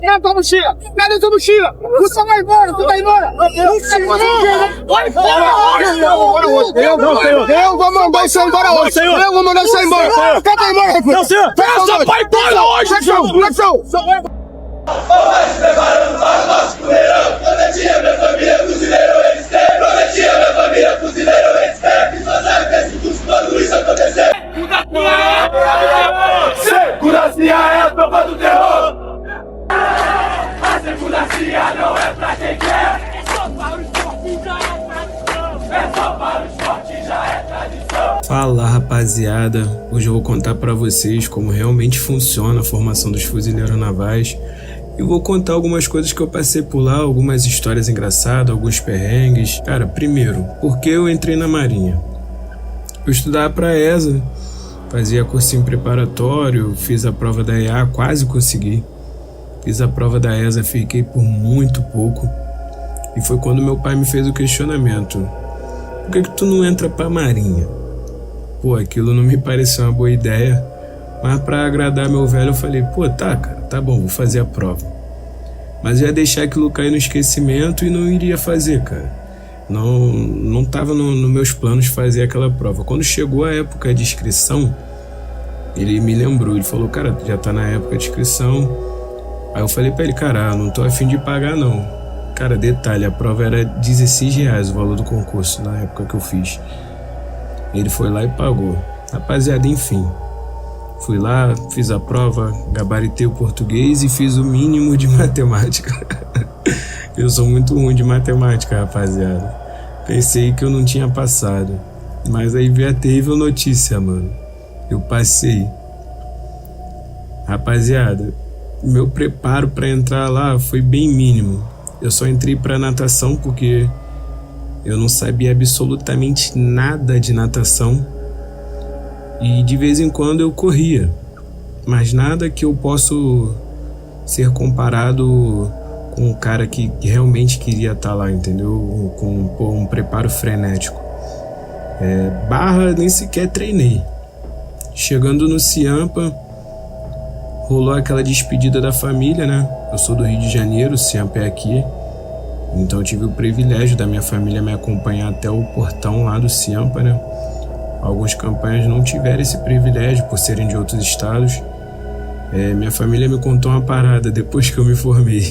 Cadê tua mochila? Cadê tua mochila? Você vai embora, tu vai embora! Vai embora! Eu vou mandar você embora hoje! Eu vou mandar você embora! Cadê embora, recruta? Não, senhor! Você vai embora hoje! Flexão! Vamos preparando para o nosso funeirão. Protegia minha família, fuzileiro, eles querem. Protegia minha família, fuzileiro, eles querem. Que só sabe desse curso quando isso acontecer. Segurança é a tropa do terror. A segurança não é pra quem quer. É só para os fortes, já é tradição. É só para os fortes, já é tradição. Fala, rapaziada, hoje eu vou contar pra vocês como realmente funciona a formação dos fuzileiros navais e vou contar algumas coisas que eu passei por lá, algumas histórias engraçadas, alguns perrengues. Cara, primeiro, por que eu entrei na Marinha? Eu estudava pra ESA, fazia cursinho preparatório, fiz a prova da EA, quase consegui. Fiz a prova da ESA, fiquei por muito pouco. E foi quando meu pai me fez o questionamento: por que tu não entra pra Marinha? Pô, aquilo não me pareceu uma boa ideia, mas pra agradar meu velho eu falei, pô, tá, cara, tá bom, vou fazer a prova. Mas eu ia deixar aquilo cair no esquecimento e não iria fazer, cara. Não tava nos meus planos fazer aquela prova. Quando chegou a época de inscrição, ele me lembrou, ele falou, cara, já tá na época de inscrição. Aí eu falei pra ele, cara, não tô a fim de pagar não. Cara, detalhe, a prova era R$16 o valor do concurso na época que eu fiz. Ele foi lá e pagou. Rapaziada, enfim. Fui lá, fiz a prova, gabaritei o português e fiz o mínimo de matemática. Eu sou muito ruim de matemática, rapaziada. Pensei que eu não tinha passado. Mas aí veio a terrível notícia, mano. Eu passei. Rapaziada, meu preparo pra entrar lá foi bem mínimo. Eu só entrei pra natação porque eu não sabia absolutamente nada de natação e de vez em quando eu corria, mas nada que eu possa ser comparado com o cara que realmente queria estar lá, entendeu? Com um preparo frenético. Barra nem sequer treinei. Chegando no Ciampa, rolou aquela despedida da família, né? Eu sou do Rio de Janeiro, o Ciampa é aqui. Então eu tive o privilégio da minha família me acompanhar até o portão lá do Ciampa, né? Alguns campanhas não tiveram esse privilégio por serem de outros estados. Minha família me contou uma parada depois que eu me formei.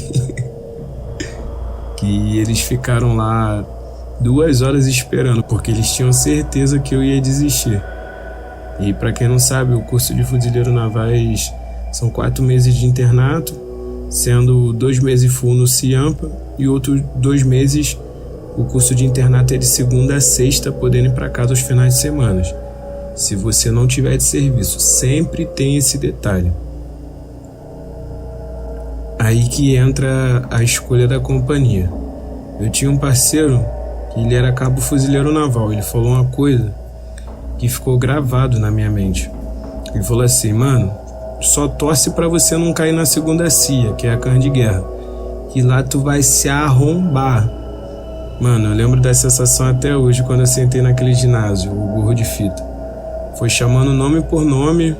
Que eles ficaram lá 2 horas esperando, porque eles tinham certeza que eu ia desistir. E pra quem não sabe, o curso de fuzileiro navais são 4 meses de internato, sendo 2 meses full no Ciampa e outros 2 meses o curso de internato é de segunda a sexta, podendo ir para casa aos finais de semana. Se você não tiver de serviço, sempre tem esse detalhe. Aí que entra a escolha da companhia. Eu tinha um parceiro que ele era cabo fuzileiro naval. Ele falou uma coisa que ficou gravado na minha mente. Ele falou assim, mano, só torce pra você não cair na segunda CIA, que é a cana de guerra, que lá tu vai se arrombar. Mano, eu lembro da sensação até hoje quando eu sentei naquele ginásio, o burro de fita. Foi chamando nome por nome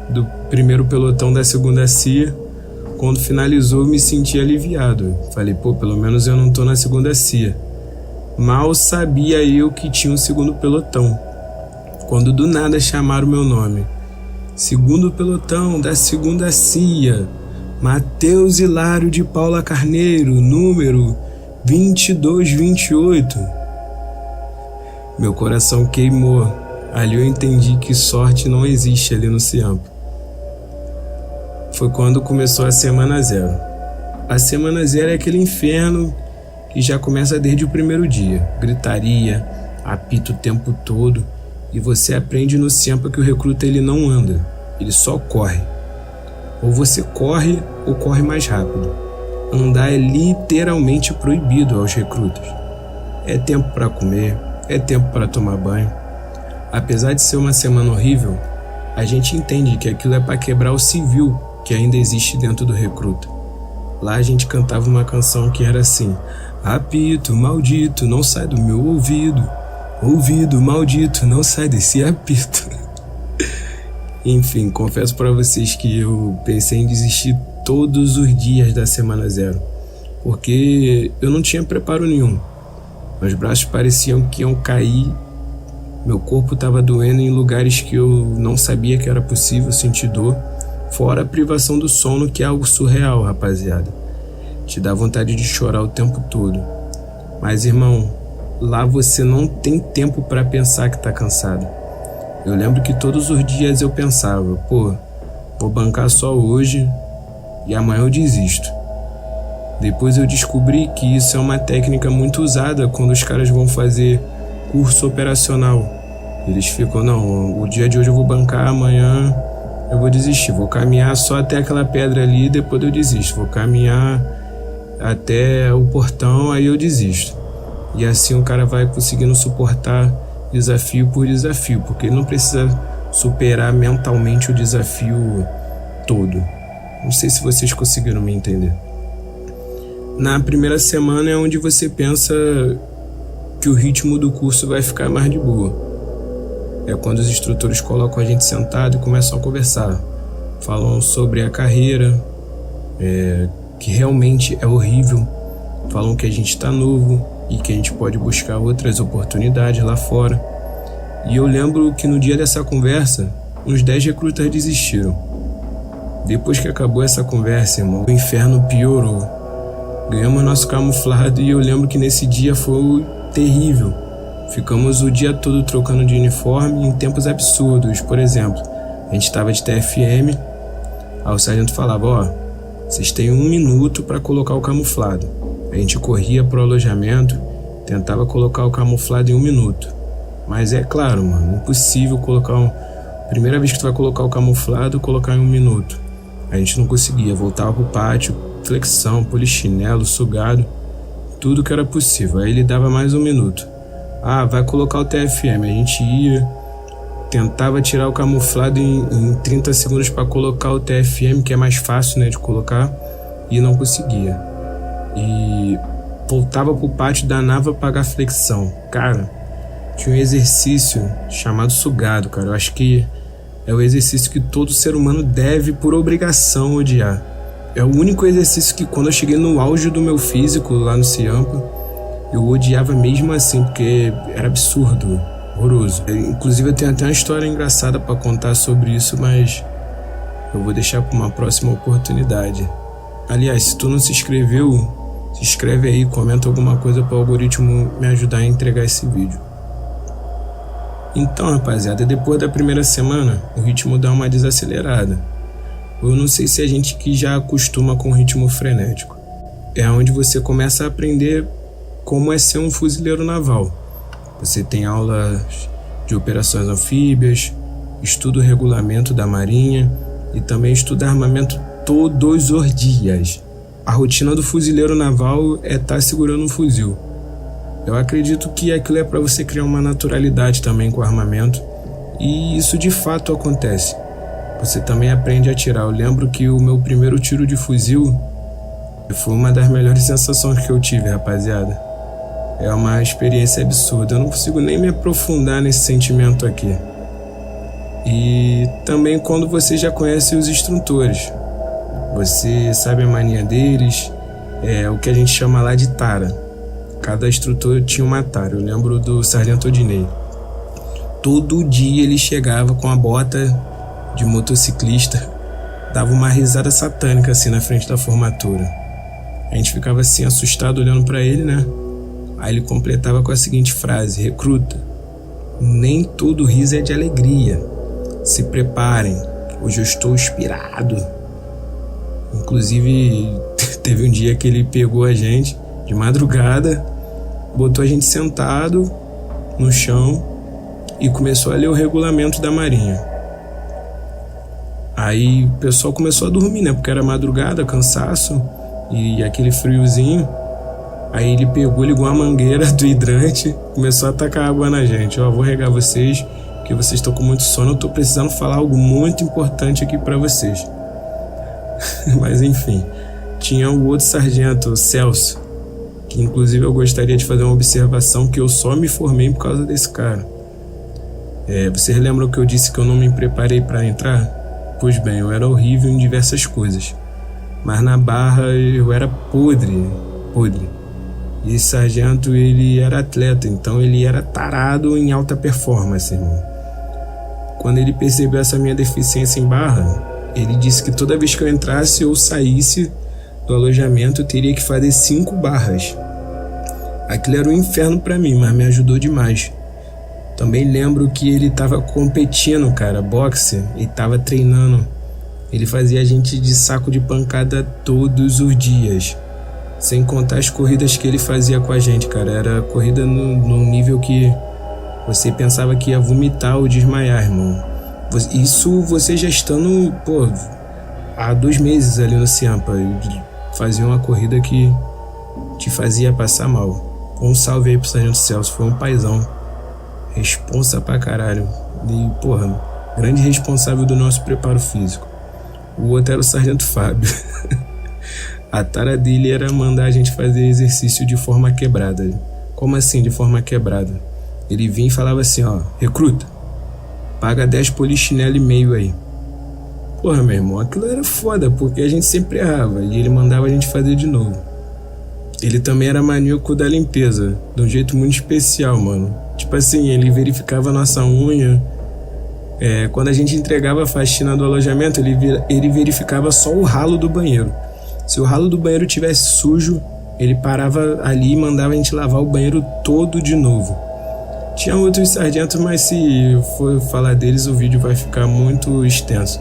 do primeiro pelotão da segunda CIA. Quando finalizou, eu me senti aliviado. Falei, pô, pelo menos eu não tô na segunda CIA. Mal sabia eu que tinha um segundo pelotão, quando do nada chamaram o meu nome. Segundo pelotão da segunda CIA, Matheus Hilário de Paula Carneiro, número 2228. Meu coração queimou. Ali eu entendi que sorte não existe ali no Ciampa. Foi quando começou a semana 0. A semana 0 é aquele inferno que já começa desde o primeiro dia. Gritaria, apito o tempo todo. E você aprende no Ciampa que o recruta ele não anda, ele só corre. Ou você corre ou corre mais rápido. Andar é literalmente proibido aos recrutas. É tempo para comer, é tempo para tomar banho. Apesar de ser uma semana horrível, a gente entende que aquilo é para quebrar o civil que ainda existe dentro do recruta. Lá a gente cantava uma canção que era assim: apito maldito, não sai do meu ouvido. Ouvido maldito, não sai desse apito. Enfim, confesso pra vocês que eu pensei em desistir todos os dias da semana 0, porque eu não tinha preparo nenhum. Meus braços pareciam que iam cair, meu corpo estava doendo em lugares que eu não sabia que era possível sentir dor, fora a privação do sono, que é algo surreal, rapaziada. Te dá vontade de chorar o tempo todo. Mas, irmão, lá você não tem tempo para pensar que tá cansado. Eu lembro que todos os dias eu pensava, pô, vou bancar só hoje e amanhã eu desisto. Depois eu descobri que isso é uma técnica muito usada quando os caras vão fazer curso operacional. Eles ficam, não, o dia de hoje eu vou bancar, amanhã eu vou desistir. Vou caminhar só até aquela pedra ali e depois eu desisto. Vou caminhar até o portão, aí eu desisto. E assim o cara vai conseguindo suportar desafio por desafio, porque ele não precisa superar mentalmente o desafio todo. Não sei se vocês conseguiram me entender. Na primeira semana é onde você pensa que o ritmo do curso vai ficar mais de boa. É quando os instrutores colocam a gente sentado e começam a conversar. Falam sobre a carreira, que realmente é horrível. Falam que a gente está novo e que a gente pode buscar outras oportunidades lá fora. E eu lembro que no dia dessa conversa, uns 10 recrutas desistiram. Depois que acabou essa conversa, irmão, o inferno piorou. Ganhamos nosso camuflado e eu lembro que nesse dia foi terrível. Ficamos o dia todo trocando de uniforme em tempos absurdos. Por exemplo, a gente estava de TFM, aí o sargento falava, ó, vocês têm 1 minuto para colocar o camuflado. A gente corria pro alojamento, tentava colocar o camuflado em 1 minuto. Mas é claro, mano, impossível colocar primeira vez que tu vai colocar o camuflado, colocar em 1 minuto. A gente não conseguia, voltava pro pátio, flexão, polichinelo, sugado, tudo que era possível. Aí ele dava mais 1 minuto. Ah, vai colocar o TFM. A gente ia, tentava tirar o camuflado em 30 segundos para colocar o TFM, que é mais fácil, né, de colocar, e não conseguia. E voltava pro pátio da nava pagar flexão. Cara, tinha um exercício chamado sugado, cara. Eu acho que é o exercício que todo ser humano deve, por obrigação, odiar. É o único exercício que, quando eu cheguei no auge do meu físico lá no Ciampa, eu odiava mesmo assim, porque era absurdo, horroroso. Inclusive eu tenho até uma história engraçada pra contar sobre isso, mas eu vou deixar pra uma próxima oportunidade. Aliás, se tu não se inscreveu, se inscreve aí, comenta alguma coisa para o algoritmo me ajudar a entregar esse vídeo. Então, rapaziada, depois da primeira semana, o ritmo dá uma desacelerada. Eu não sei se a gente que já acostuma com o ritmo frenético. É onde você começa a aprender como é ser um fuzileiro naval. Você tem aulas de operações anfíbias, estuda o regulamento da Marinha e também estuda armamento todos os dias. A rotina do fuzileiro naval é estar segurando um fuzil. Eu acredito que aquilo é para você criar uma naturalidade também com o armamento, e isso de fato acontece. Você também aprende a atirar. Eu lembro que o meu primeiro tiro de fuzil foi uma das melhores sensações que eu tive, rapaziada. É uma experiência absurda. Eu não consigo nem me aprofundar nesse sentimento aqui. E também quando você já conhece os instrutores. Você sabe a mania deles, é o que a gente chama lá de tara. Cada instrutor tinha uma tara. Eu lembro do sargento Odinei. Todo dia ele chegava com a bota de motociclista, dava uma risada satânica assim na frente da formatura. A gente ficava assim assustado olhando pra ele, né? Aí ele completava com a seguinte frase: recruta, nem todo riso é de alegria. Se preparem, hoje eu estou inspirado. Inclusive, teve um dia que ele pegou a gente de madrugada, botou a gente sentado no chão e começou a ler o regulamento da Marinha. Aí o pessoal começou a dormir, né? Porque era madrugada, cansaço e aquele friozinho. Aí ele pegou, ligou a mangueira do hidrante, começou a tacar água na gente. Ó, vou regar vocês, porque vocês estão com muito sono. Eu tô precisando falar algo muito importante aqui pra vocês. Mas enfim, tinha o outro sargento, o Celso, que inclusive eu gostaria de fazer uma observação, que eu só me formei por causa desse cara. Vocês lembram que eu disse que eu não me preparei para entrar? Pois bem, eu era horrível em diversas coisas. Mas na Barra eu era podre. E esse sargento, ele era atleta, então ele era tarado em alta performance, irmão. Quando ele percebeu essa minha deficiência em Barra, ele disse que toda vez que eu entrasse ou saísse do alojamento, eu teria que fazer 5 barras. Aquilo era um inferno pra mim, mas me ajudou demais. Também lembro que ele tava competindo, cara, boxe, e tava treinando. Ele fazia a gente de saco de pancada todos os dias. Sem contar as corridas que ele fazia com a gente, cara. Era corrida num nível que você pensava que ia vomitar ou desmaiar, irmão. Isso você já estando, há 2 meses ali no Ciampa. Fazia uma corrida que te fazia passar mal. Um salve aí pro Sargento Celso, foi um paizão. Responsa pra caralho. E, grande responsável do nosso preparo físico. O outro era o Sargento Fábio. A tara dele era mandar a gente fazer exercício de forma quebrada. Como assim de forma quebrada? Ele vinha e falava assim, recruta, paga 10 polichinelo e meio aí. Meu irmão, aquilo era foda, porque a gente sempre errava e ele mandava a gente fazer de novo. Ele também era maníaco da limpeza, de um jeito muito especial, mano. Tipo assim, ele verificava a nossa unha. Quando a gente entregava a faxina do alojamento, ele verificava só o ralo do banheiro. Se o ralo do banheiro tivesse sujo, ele parava ali e mandava a gente lavar o banheiro todo de novo. Tinha outros sargentos, mas se for falar deles, o vídeo vai ficar muito extenso.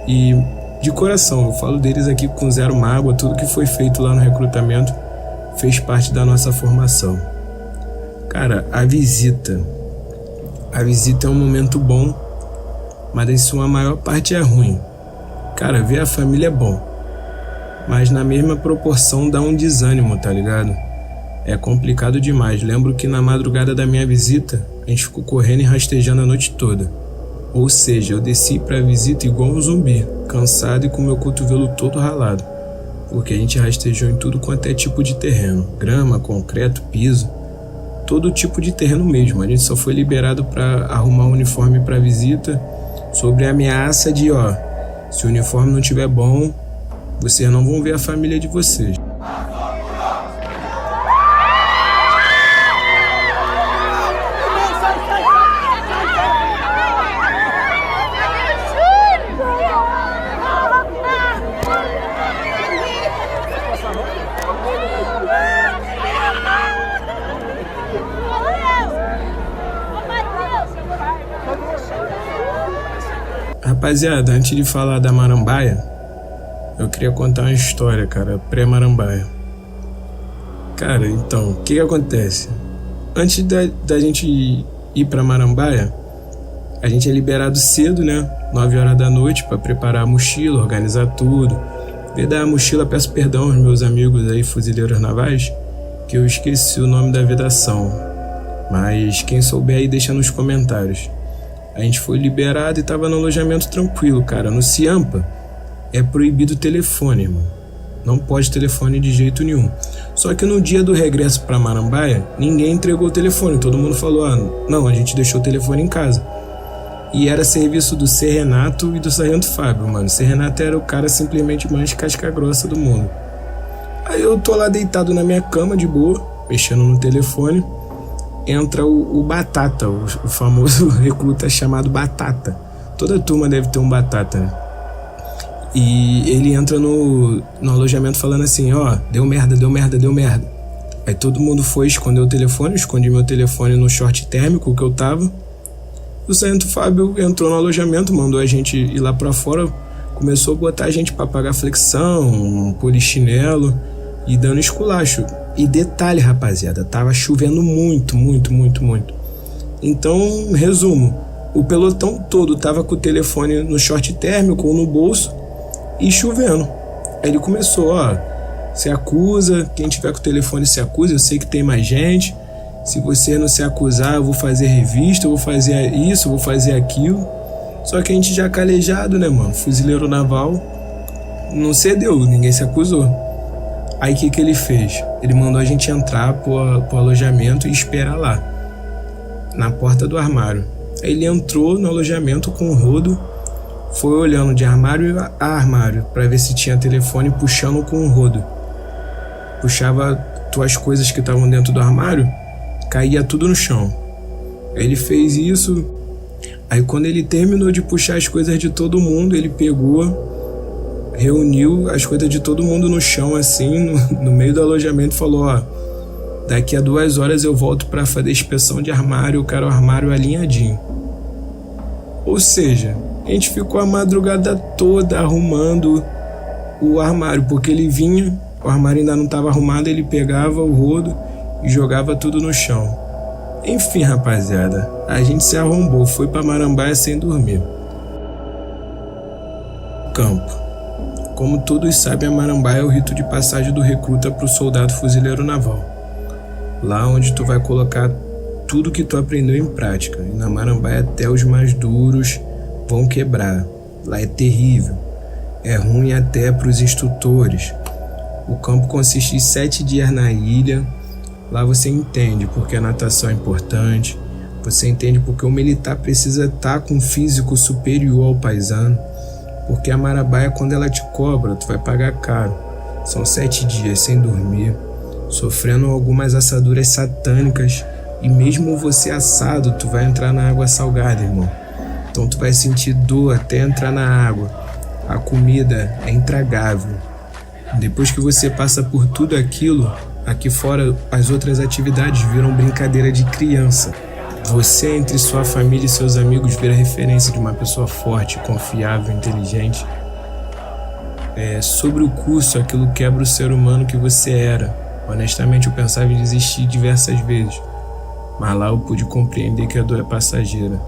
E, de coração, eu falo deles aqui com zero mágoa. Tudo que foi feito lá no recrutamento fez parte da nossa formação. Cara, a visita é um momento bom, mas em sua maior parte é ruim. Cara, ver a família é bom, mas na mesma proporção dá um desânimo, tá ligado? É complicado demais. Lembro que na madrugada da minha visita, a gente ficou correndo e rastejando a noite toda. Ou seja, eu desci pra visita igual um zumbi, cansado e com meu cotovelo todo ralado. Porque a gente rastejou em tudo quanto é tipo de terreno. Grama, concreto, piso. Todo tipo de terreno mesmo. A gente só foi liberado pra arrumar o uniforme pra visita, sobre a ameaça de, se o uniforme não tiver bom, vocês não vão ver a família de vocês. Rapaziada, antes de falar da Marambaia, eu queria contar uma história, cara, pré-Marambaia. Cara, então, o que acontece? Antes da gente ir pra Marambaia, a gente é liberado cedo, né? 9 horas da noite pra preparar a mochila, organizar tudo. Vedar a mochila, peço perdão aos meus amigos aí, fuzileiros navais, que eu esqueci o nome da vedação. Mas quem souber aí, deixa nos comentários. A gente foi liberado e tava no alojamento tranquilo, cara. No Ciampa é proibido o telefone, irmão. Não pode telefone de jeito nenhum. Só que no dia do regresso pra Marambaia, ninguém entregou o telefone. Todo mundo falou, não, a gente deixou o telefone em casa. E era serviço do C. Renato e do Sargento Fábio, mano. C. Renato era o cara simplesmente mais casca grossa do mundo. Aí eu tô lá deitado na minha cama de boa, mexendo no telefone. Entra o Batata, o famoso recruta chamado Batata. Toda turma deve ter um Batata, né? E ele entra no alojamento falando assim, deu merda. Aí todo mundo foi esconder o telefone, escondi meu telefone no short térmico que eu tava. O Sargento Fábio entrou no alojamento, mandou a gente ir lá pra fora, começou a botar a gente pra pagar flexão, polichinelo e dando esculacho. E detalhe, rapaziada, tava chovendo muito. Então, resumo, o pelotão todo tava com o telefone no short térmico ou no bolso e chovendo. Aí ele começou, se acusa, quem tiver com o telefone se acusa, eu sei que tem mais gente. Se você não se acusar, eu vou fazer revista, eu vou fazer isso, eu vou fazer aquilo. Só que a gente já calejado, né, mano? Fuzileiro naval, não cedeu, ninguém se acusou. Aí o que ele fez? Ele mandou a gente entrar pro alojamento e esperar lá, na porta do armário. Aí ele entrou no alojamento com o rodo, foi olhando de armário a armário para ver se tinha telefone, puxando com um rodo. Puxava tuas coisas que estavam dentro do armário, caía tudo no chão. Aí ele fez isso. Aí quando ele terminou de puxar as coisas de todo mundo, ele pegou, reuniu as coisas de todo mundo no chão assim, no meio do alojamento, e falou: ó, daqui a 2 horas eu volto para fazer inspeção de armário, eu quero o armário alinhadinho. Ou seja, a gente ficou a madrugada toda arrumando o armário, porque ele vinha, o armário ainda não estava arrumado, ele pegava o rodo e jogava tudo no chão. Enfim, rapaziada, a gente se arrombou, foi pra Marambaia sem dormir. Campo. Como todos sabem, a Marambaia é o rito de passagem do recruta pro soldado fuzileiro naval. Lá onde tu vai colocar tudo que tu aprendeu em prática. E na Marambaia até os mais duros vão quebrar. Lá é terrível. É ruim até pros instrutores. O campo consiste em 7 dias na ilha. Lá você entende porque a natação é importante, você entende porque o militar precisa estar com um físico superior ao paisano, porque a Marambaia, quando ela te cobra, tu vai pagar caro. São 7 dias sem dormir, sofrendo algumas assaduras satânicas, e mesmo você assado, tu vai entrar na água salgada, irmão. Então tu vai sentir dor até entrar na água. A comida é intragável. Depois que você passa por tudo aquilo, aqui fora as outras atividades viram brincadeira de criança. Você, entre sua família e seus amigos, vira referência de uma pessoa forte, confiável, inteligente. Sobre o curso, aquilo quebra o ser humano que você era. Honestamente, eu pensava em desistir diversas vezes, mas lá eu pude compreender que a dor é passageira.